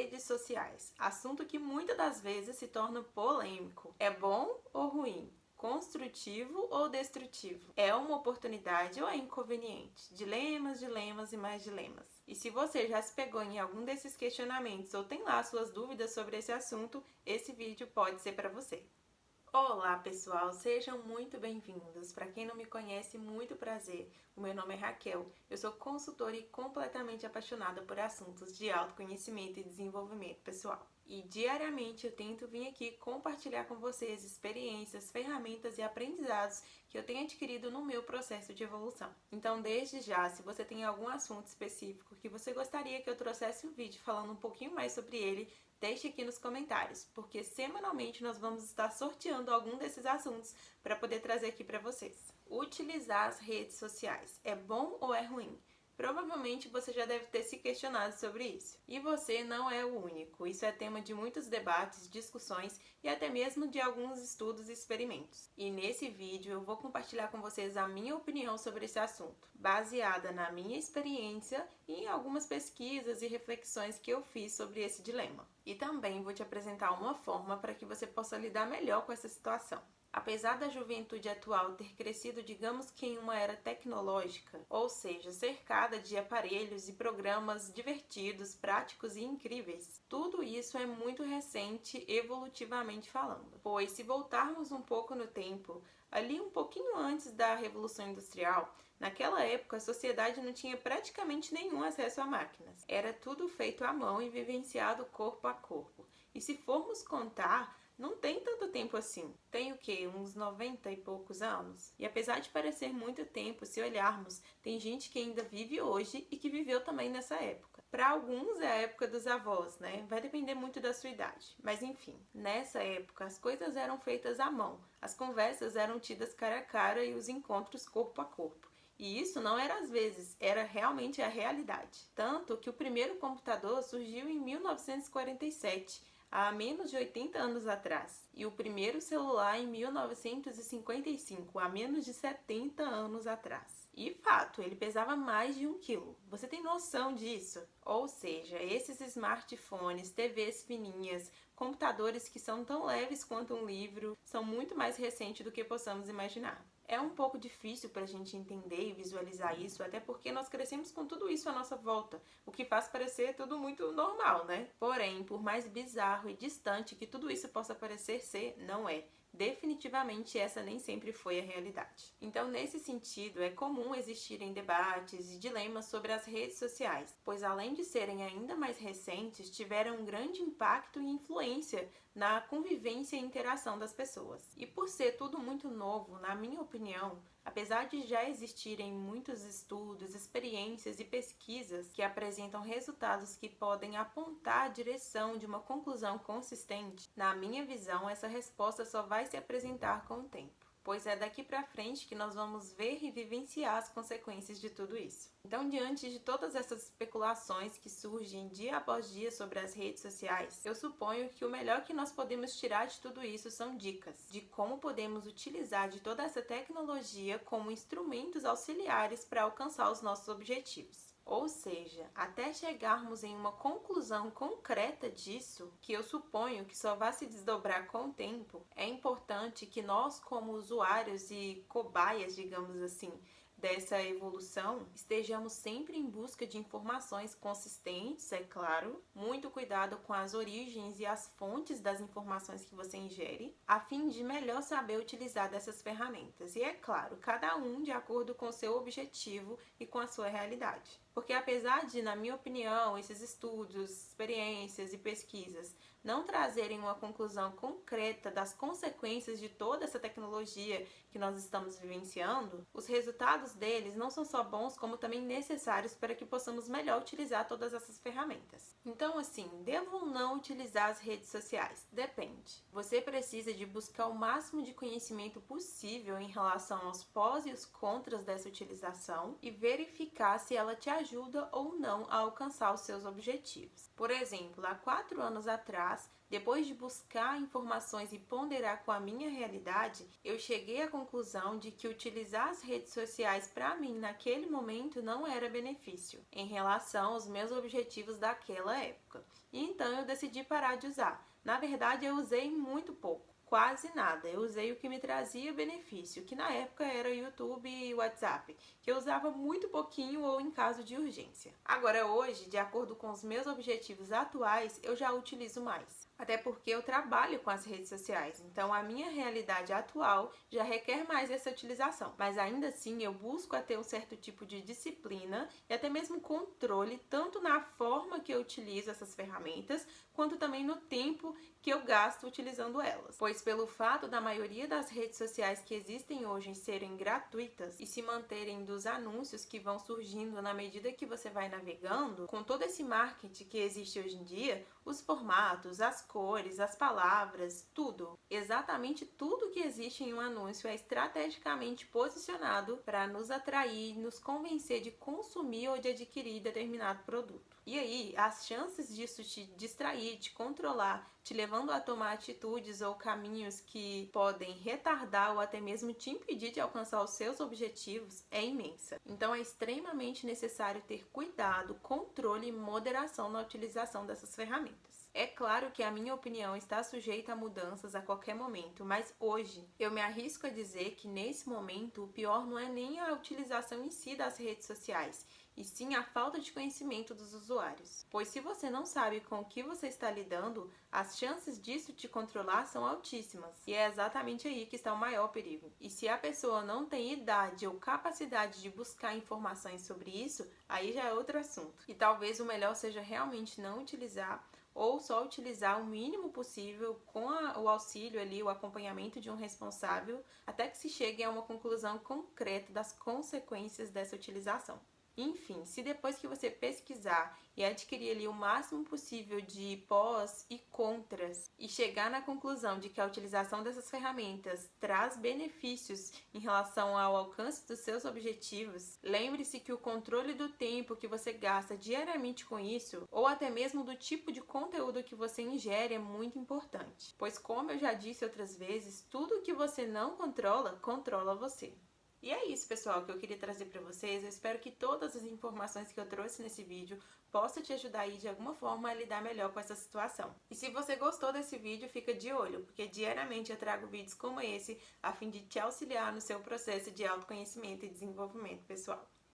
Redes sociais, assunto que muitas das vezes se torna polêmico. É bom ou ruim? Construtivo ou destrutivo? É uma oportunidade ou é inconveniente? Dilemas, dilemas e mais dilemas. E se você já se pegou em algum desses questionamentos ou tem lá suas dúvidas sobre esse assunto, esse vídeo pode ser para você. Olá pessoal, sejam muito bem-vindos. Para quem não me conhece, muito prazer. O meu nome é Raquel, eu sou consultora e completamente apaixonada por assuntos de autoconhecimento e desenvolvimento pessoal. E diariamente eu tento vir aqui compartilhar com vocês experiências, ferramentas e aprendizados que eu tenho adquirido no meu processo de evolução. Então, desde já, se você tem algum assunto específico que você gostaria que eu trouxesse um vídeo falando um pouquinho mais sobre ele, deixe aqui nos comentários, porque semanalmente nós vamos estar sorteando algum desses assuntos para poder trazer aqui para vocês. Utilizar as redes sociais é bom ou é ruim? Provavelmente você já deve ter se questionado sobre isso. E você não é o único. Isso é tema de muitos debates, discussões e até mesmo de alguns estudos e experimentos. E nesse vídeo eu vou compartilhar com vocês a minha opinião sobre esse assunto, baseada na minha experiência e em algumas pesquisas e reflexões que eu fiz sobre esse dilema. E também vou te apresentar uma forma para que você possa lidar melhor com essa situação. Apesar da juventude atual ter crescido, digamos que em uma era tecnológica, ou seja, cercada de aparelhos e programas divertidos, práticos e incríveis, tudo isso é muito recente evolutivamente falando. Pois se voltarmos um pouco no tempo, ali um pouquinho antes da Revolução Industrial, naquela época a sociedade não tinha praticamente nenhum acesso a máquinas. Era tudo feito à mão e vivenciado corpo a corpo. E se formos contar, não tem tanto tempo assim. Tem o quê? Uns 90 e poucos anos? E apesar de parecer muito tempo, se olharmos, tem gente que ainda vive hoje e que viveu também nessa época. Para alguns é a época dos avós, né? Vai depender muito da sua idade. Mas enfim, nessa época as coisas eram feitas à mão, as conversas eram tidas cara a cara e os encontros corpo a corpo. E isso não era às vezes, era realmente a realidade. Tanto que o primeiro computador surgiu em 1947, há menos de 80 anos atrás, e o primeiro celular em 1955, há menos de 70 anos atrás. E fato, ele pesava mais de 1 quilo. Você tem noção disso? Ou seja, esses smartphones, TVs fininhas, computadores que são tão leves quanto um livro, são muito mais recentes do que possamos imaginar. É um pouco difícil para a gente entender e visualizar isso, até porque nós crescemos com tudo isso à nossa volta, o que faz parecer tudo muito normal, né? Porém, por mais bizarro e distante que tudo isso possa parecer ser, não é. Definitivamente essa nem sempre foi a realidade. Então, nesse sentido, é comum existirem debates e dilemas sobre as redes sociais, pois além de serem ainda mais recentes, tiveram um grande impacto e influência na convivência e interação das pessoas. E por ser tudo muito novo, na minha opinião, apesar de já existirem muitos estudos, experiências e pesquisas que apresentam resultados que podem apontar a direção de uma conclusão consistente, na minha visão, essa resposta só vai se apresentar com o tempo, pois é daqui para frente que nós vamos ver e vivenciar as consequências de tudo isso. Então, diante de todas essas especulações que surgem dia após dia sobre as redes sociais, eu suponho que o melhor que nós podemos tirar de tudo isso são dicas de como podemos utilizar de toda essa tecnologia como instrumentos auxiliares para alcançar os nossos objetivos. Ou seja, até chegarmos em uma conclusão concreta disso, que eu suponho que só vai se desdobrar com o tempo, é importante que nós, como usuários e cobaias, digamos assim, dessa evolução, estejamos sempre em busca de informações consistentes, é claro, muito cuidado com as origens e as fontes das informações que você ingere, a fim de melhor saber utilizar dessas ferramentas. E é claro, cada um de acordo com o seu objetivo e com a sua realidade. Porque apesar de, na minha opinião, esses estudos, experiências e pesquisas não trazerem uma conclusão concreta das consequências de toda essa tecnologia que nós estamos vivenciando, os resultados deles não são só bons, como também necessários para que possamos melhor utilizar todas essas ferramentas. Então, assim, devo ou não utilizar as redes sociais? Depende. Você precisa de buscar o máximo de conhecimento possível em relação aos pós e os contras dessa utilização e verificar se ela te ajuda ou não a alcançar os seus objetivos. Por exemplo, há 4 anos atrás, depois de buscar informações e ponderar com a minha realidade, eu cheguei à conclusão de que utilizar as redes sociais para mim naquele momento não era benefício em relação aos meus objetivos daquela época. E então decidi parar de usar. Na verdade, eu usei muito pouco. Quase nada. Eu usei o que me trazia benefício, que na época era YouTube e WhatsApp, que eu usava muito pouquinho ou em caso de urgência. Agora, hoje, de acordo com os meus objetivos atuais, eu já utilizo mais. Até porque eu trabalho com as redes sociais, então a minha realidade atual já requer mais essa utilização. Mas ainda assim, eu busco ter um certo tipo de disciplina e até mesmo controle, tanto na forma que eu utilizo essas ferramentas, quanto também no tempo que eu gasto utilizando elas. Pois pelo fato da maioria das redes sociais que existem hoje serem gratuitas e se manterem dos anúncios que vão surgindo na medida que você vai navegando, com todo esse marketing que existe hoje em dia, os formatos, as cores, as palavras, tudo, exatamente tudo que existe em um anúncio é estrategicamente posicionado para nos atrair, nos convencer de consumir ou de adquirir determinado produto. E aí, as chances disso te distrair, te controlar, te levando a tomar atitudes ou caminhos que podem retardar ou até mesmo te impedir de alcançar os seus objetivos é imensa. Então é extremamente necessário ter cuidado, controle e moderação na utilização dessas ferramentas. É claro que a minha opinião está sujeita a mudanças a qualquer momento, mas hoje eu me arrisco a dizer que nesse momento o pior não é nem a utilização em si das redes sociais, e sim a falta de conhecimento dos usuários. Pois se você não sabe com o que você está lidando, as chances disso te controlar são altíssimas. E é exatamente aí que está o maior perigo. E se a pessoa não tem idade ou capacidade de buscar informações sobre isso, aí já é outro assunto. E talvez o melhor seja realmente não utilizar ou só utilizar o mínimo possível com o auxílio ali, o acompanhamento de um responsável, até que se chegue a uma conclusão concreta das consequências dessa utilização. Enfim, se depois que você pesquisar e adquirir ali o máximo possível de pós e contras e chegar na conclusão de que a utilização dessas ferramentas traz benefícios em relação ao alcance dos seus objetivos, lembre-se que o controle do tempo que você gasta diariamente com isso, ou até mesmo do tipo de conteúdo que você ingere, é muito importante. Pois, como eu já disse outras vezes, tudo que você não controla, controla você. E é isso, pessoal, que eu queria trazer para vocês. Eu espero que todas as informações que eu trouxe nesse vídeo possam te ajudar aí de alguma forma a lidar melhor com essa situação. E se você gostou desse vídeo, fica de olho, porque diariamente eu trago vídeos como esse a fim de te auxiliar no seu processo de autoconhecimento e desenvolvimento pessoal.